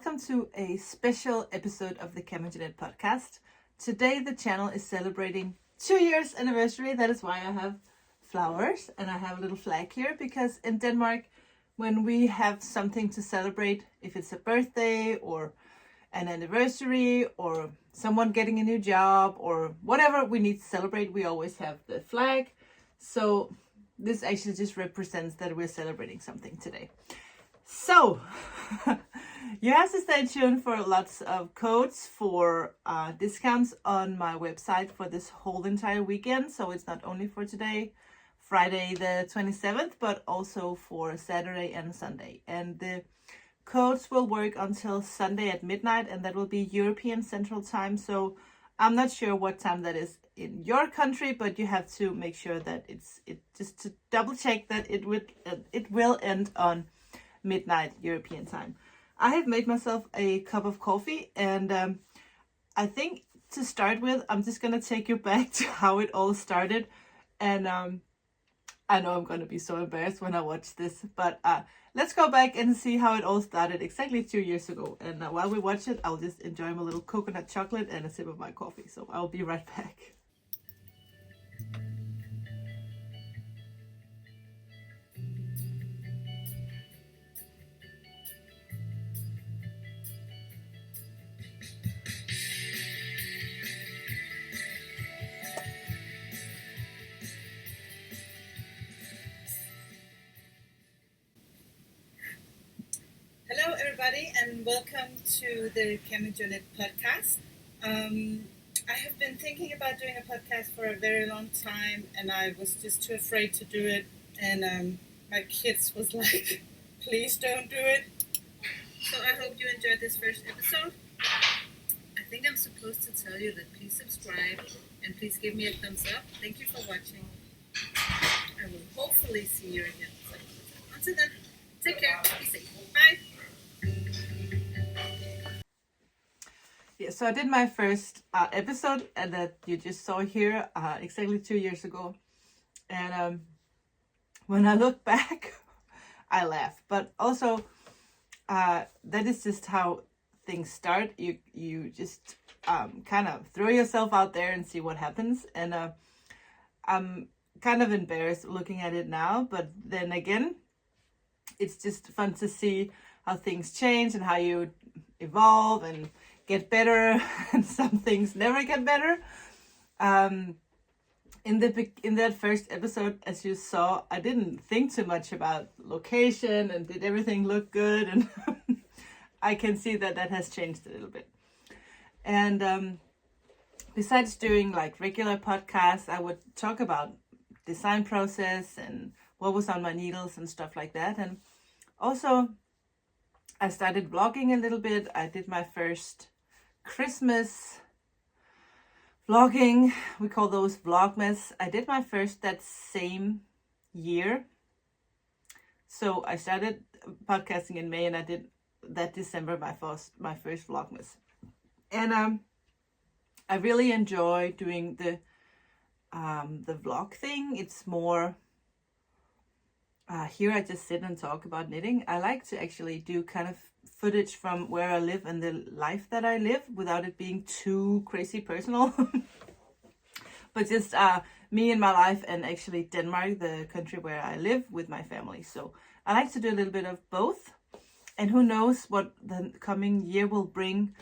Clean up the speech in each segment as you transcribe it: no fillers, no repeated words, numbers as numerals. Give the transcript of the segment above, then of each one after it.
welcome to a special episode of the Cam and Jeanette podcast. Today the channel is celebrating 2 years anniversary. That is why I have flowers and I have a little flag here, because in Denmark, when we have something to celebrate, if it's a birthday or an anniversary or someone getting a new job or whatever we need to celebrate, we always have the flag. So this actually just represents that we're celebrating something today. So you have to stay tuned for lots of codes for discounts on my website for this whole entire weekend. So it's not only for today, Friday the 27th, but also for Saturday and Sunday. And the codes will work until Sunday at midnight, and that will be European Central Time. So I'm not sure what time that is in your country, but you have to make sure that it just to double check that it will end on midnight European time. I have made myself a cup of coffee, and I think to start with, I'm just gonna take you back to how it all started. And I know I'm gonna be so embarrassed when I watch this, but let's go back and see how it all started exactly 2 years ago. And while we watch it, I'll just enjoy my little coconut chocolate and a sip of my coffee. So I'll be right back. Hello everybody, and welcome to the Cam and Jeanette podcast. I have been thinking about doing a podcast for a very long time, and I was just too afraid to do it, and my kids was like, please don't do it. So I hope you enjoyed this first episode. I think I'm supposed to tell you that please subscribe and please give me a thumbs up. Thank you for watching. I will hopefully see you again. So until then, take care, be safe, bye. Yeah, so I did my first episode, and that you just saw here exactly 2 years ago. And when I look back, I laugh. But also, that is just how things start. You just kind of throw yourself out there and see what happens. And I'm kind of embarrassed looking at it now, but then again, it's just fun to see how things change and how you evolve and get better, and some things never get better. In that first episode, as you saw, I didn't think too much about location and did everything look good, and I can see that has changed a little bit. And besides doing like regular podcasts, I would talk about design process and what was on my needles and stuff like that. And also I started vlogging a little bit. I did my first Christmas vlogging. We call those Vlogmas. I did my first that same year. So I started podcasting in May, and I did that December my first Vlogmas. And I really enjoy doing the vlog thing. It's more here I just sit and talk about knitting. I like to actually do kind of footage from where I live and the life that I live without it being too crazy personal. But just me and my life, and actually Denmark, the country where I live with my family. So I like to do a little bit of both. And who knows what the coming year will bring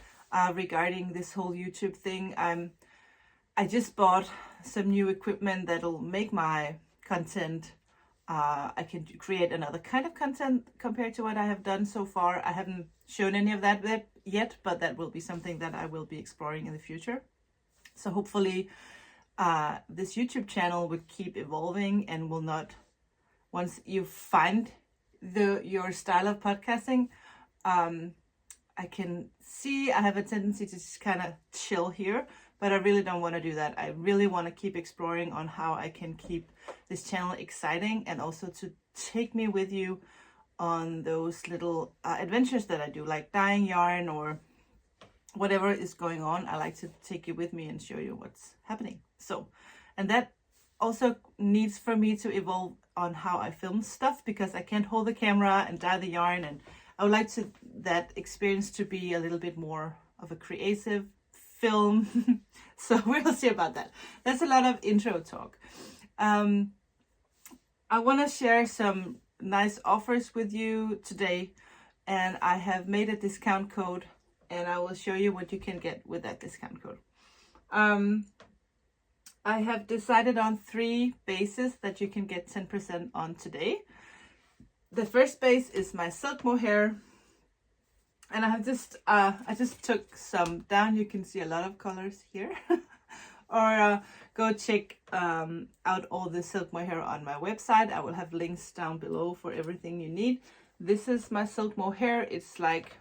regarding this whole YouTube thing. I just bought some new equipment that'll make my content. I can create another kind of content compared to what I have done so far. I haven't shown any of that yet, but that will be something that I will be exploring in the future. So hopefully this YouTube channel will keep evolving and will not, once you find your style of podcasting, I can see I have a tendency to just kind of chill here, but I really don't want to do that. I really want to keep exploring on how I can keep this channel exciting, and also to take me with you on those little adventures that I do, like dyeing yarn or whatever is going on. I like to take you with me and show you what's happening. So, and that also needs for me to evolve on how I film stuff, because I can't hold the camera and dye the yarn, and I would like that experience to be a little bit more of a creative film. So we'll see about that. That's a lot of intro talk. I want to share some nice offers with you today, and I have made a discount code, and I will show you what you can get with that discount code. I have decided on 3 bases that you can get 10% on today. The first base is my silk mohair, and I just took some down. You can see a lot of colors here. Or go check out all the silk mohair on my website. I will have links down below for everything you need. This is my silk mohair. It's like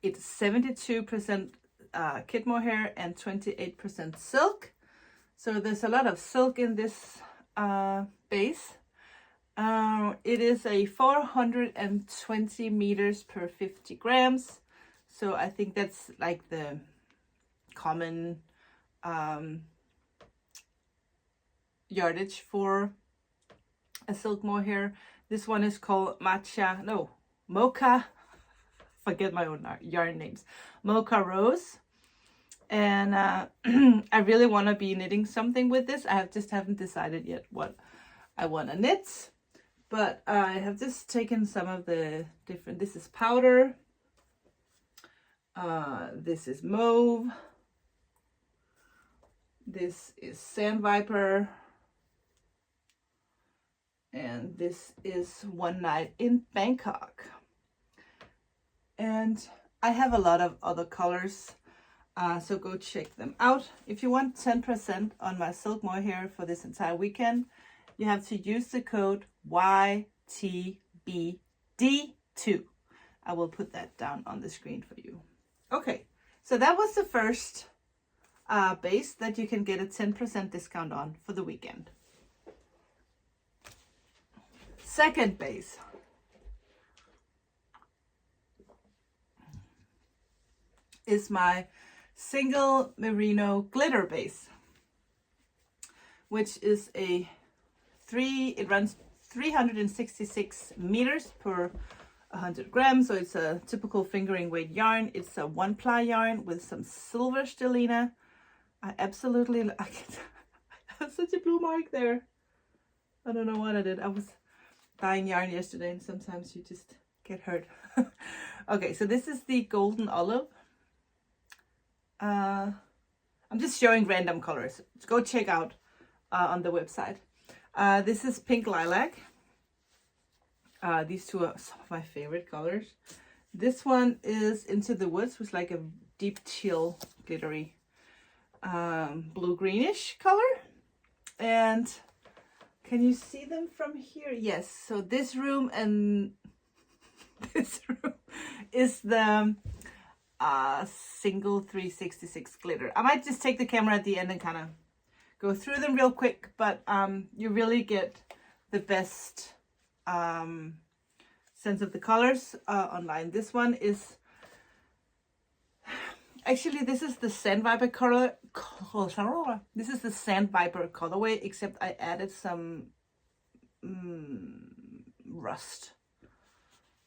it's 72% kit mohair and 28% silk. So there's a lot of silk in this base. It is a 420 meters per 50 grams. So I think that's like the common yardage for a silk mohair. This one is called Mocha. Forget my own yarn names. Mocha Rose. And I really want to be knitting something with this. I just haven't decided yet what I want to knit. But I have just taken some of the different, this is powder. This is mauve. This is Sandviper. And this is One Night in Bangkok. And I have a lot of other colors, so go check them out. If you want 10% on my silk mohair for this entire weekend, you have to use the code YTBD2. I will put that down on the screen for you. Okay, so that was the first base that you can get a 10% discount on for the weekend. Second base. Is my single merino glitter base, which is it runs 366 meters per 100 grams. So it's a typical fingering weight yarn. It's a 1-ply yarn with some silver stellina. I absolutely like it. I have such a blue mark there. I don't know what I did. I was dyeing yarn yesterday, and sometimes you just get hurt. Okay, so this is the golden olive. I'm just showing random colors. Go check out on the website. This is pink lilac. These two are some of my favorite colors. This one is Into the Woods, with like a deep teal glittery blue greenish color. And can you see them from here? Yes. So this room and this room is the single 366 glitter. I might just take the camera at the end and kind of go through them real quick, but you really get the best sense of the colors online. This one is actually, this is the Sandviper color. This is the Sandviper colorway, except I added some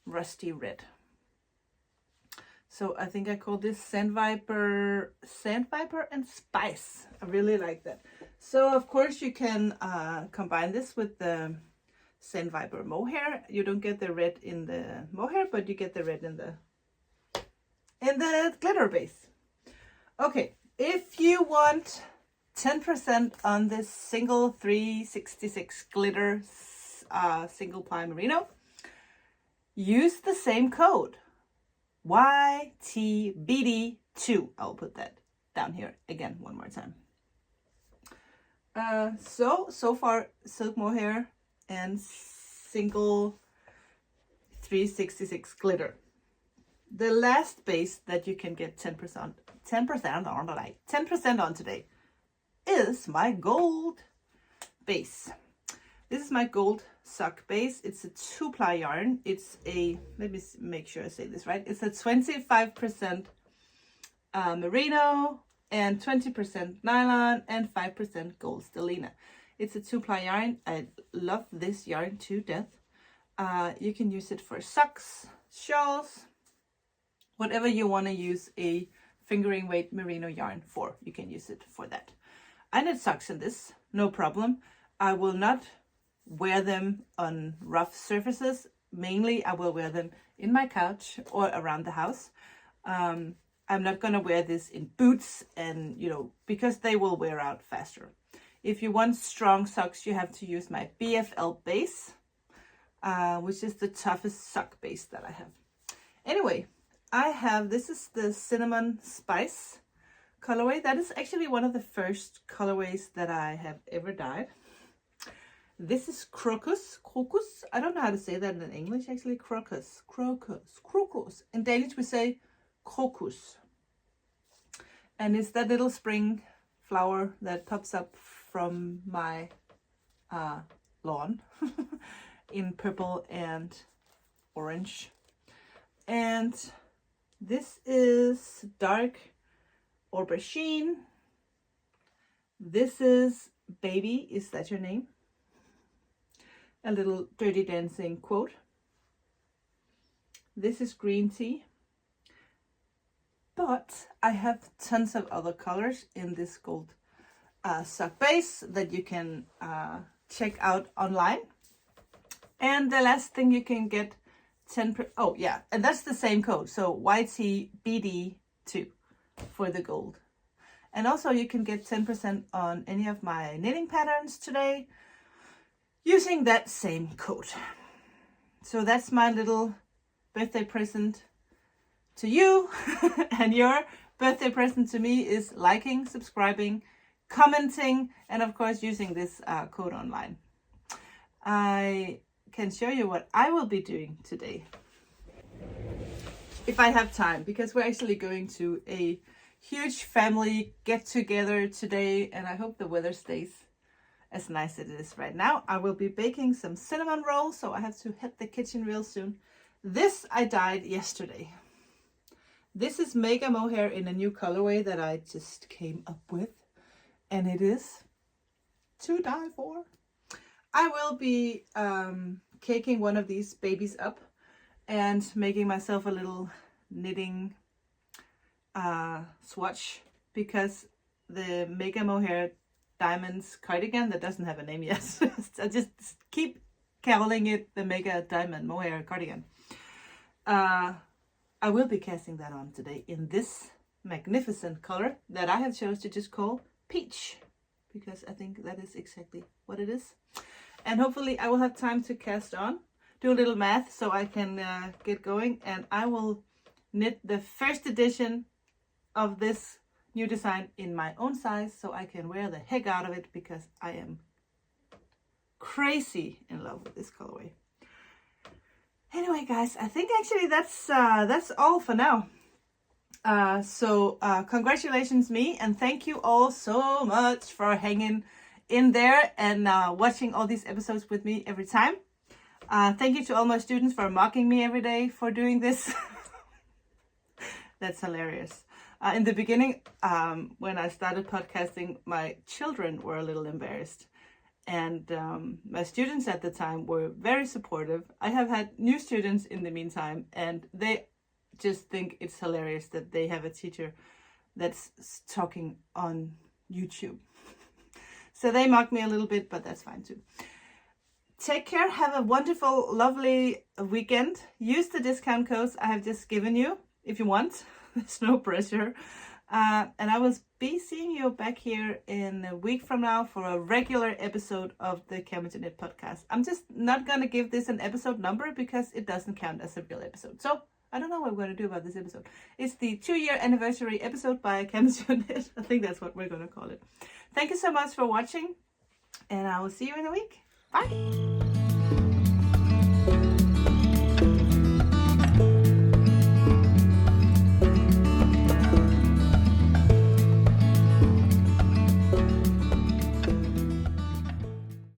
rusty red. So I think I call this Sandviper and Spice. I really like that. So of course you can combine this with the Sandviper mohair. You don't get the red in the mohair, but you get the red in the glitter base. Okay, if you want 10% on this single 366 glitter single ply merino, use the same code. YTBD2. I'll put that down here again one more time. So far, silk mohair and single 366 glitter. The last base that you can get 10% on today is my gold base. This is my gold sock base. It's a 2-ply yarn. It's a, let me make sure I say this right. It's a 25% merino and 20% nylon and 5% gold stellina. It's a 2-ply yarn. I love this yarn to death. You can use it for socks, shawls, whatever you want to use a fingering weight merino yarn for. You can use it for that. I knit socks in this, no problem. I will not wear them on rough surfaces. Mainly, I will wear them in my couch or around the house. I'm not going to wear this in boots and, because they will wear out faster. If you want strong socks, you have to use my BFL base, which is the toughest sock base that I have. Anyway, this is the cinnamon spice colorway. That is actually one of the first colorways that I have ever dyed. This is crocus. I don't know how to say that in English actually. Crocus. In Danish we say crocus. And it's that little spring flower that pops up from my lawn in purple and orange. And this is dark aubergine. This is Baby, is that your name? A little Dirty Dancing quote. This is green tea. But I have tons of other colors in this gold sock base that you can check out online. And the last thing you can get 10%. Oh yeah, and that's the same code. So YTBD2 for the gold. And also you can get 10% on any of my knitting patterns today using that same code. So that's my little birthday present to you. And your birthday present to me is liking, subscribing, commenting, and of course using this code online. I can show you what I will be doing today, if I have time, because we're actually going to a huge family get together today, and I hope the weather stays as nice as it is right now. I will be baking some cinnamon rolls, so I have to hit the kitchen real soon. This I dyed yesterday. This is Mega Mohair in a new colorway that I just came up with, and it is to die for. I will be caking one of these babies up and making myself a little knitting swatch, because the Mega Mohair Diamonds cardigan, that doesn't have a name yet, I just keep calling it the Mega Diamond Mohair cardigan. I will be casting that on today in this magnificent color that I have chosen to just call Peach, because I think that is exactly what it is. And hopefully I will have time to cast on, do a little math so I can get going, and I will knit the first edition of this new design in my own size so I can wear the heck out of it, because I am crazy in love with this colorway. Anyway guys, I think actually that's all for now. So congratulations me, and thank you all so much for hanging in there and watching all these episodes with me every time. Thank you to all my students for mocking me every day for doing this. That's hilarious. In the beginning, when I started podcasting, my children were a little embarrassed. And my students at the time were very supportive. I have had new students in the meantime, and they just think it's hilarious that they have a teacher that's talking on YouTube. So they mock me a little bit, but that's fine too. Take care. Have a wonderful, lovely weekend. Use the discount codes I have just given you if you want. There's no pressure. And I will be seeing you back here in a week from now for a regular episode of the Cameron Knit podcast. I'm just not going to give this an episode number because it doesn't count as a real episode. So I don't know what we're going to do about this episode. It's the 2-year anniversary episode by Cameron Knit. I think that's what we're going to call it. Thank you so much for watching, and I will see you in a week. Bye.